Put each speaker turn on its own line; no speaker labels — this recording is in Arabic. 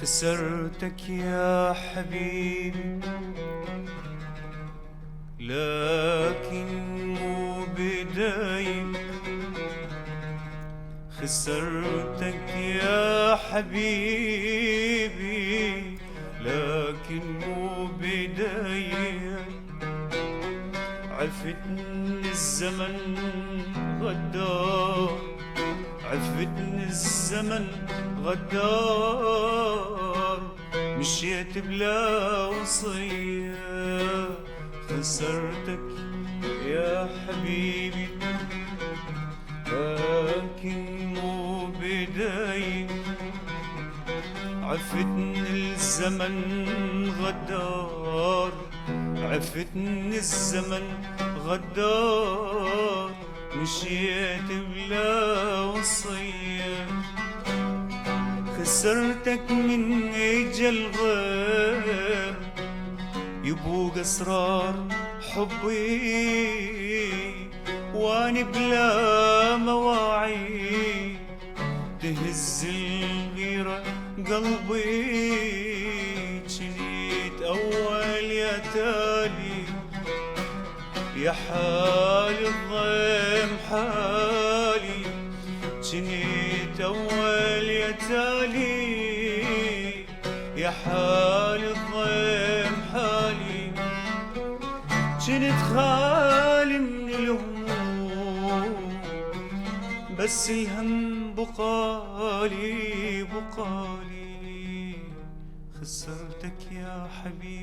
خسرتك يا حبيبي، لكن مو بداية. خسرتك يا حبيبي، لكن مو بداية. عفتني الزمن غدار، عفتني الزمن غدار، مشيت بلا وصية. خسرتك يا حبيبي، لكن مو بداية. عفتني الزمن غدار، عفتني الزمن غدار، مشيت بلا وصية. خسرتك من اجل غير يبوق اسرار حبي، واني بلا مواعيد تهز الغيرة قلبي. جنيت اول يا تالي، يا حالي الضيم حالي. جنيت اول يا تالي، يا حالي الضيم حالي. جنت خالي من الهموم، بس الهم بقالي بقالي. خسرتك يا حبيبي،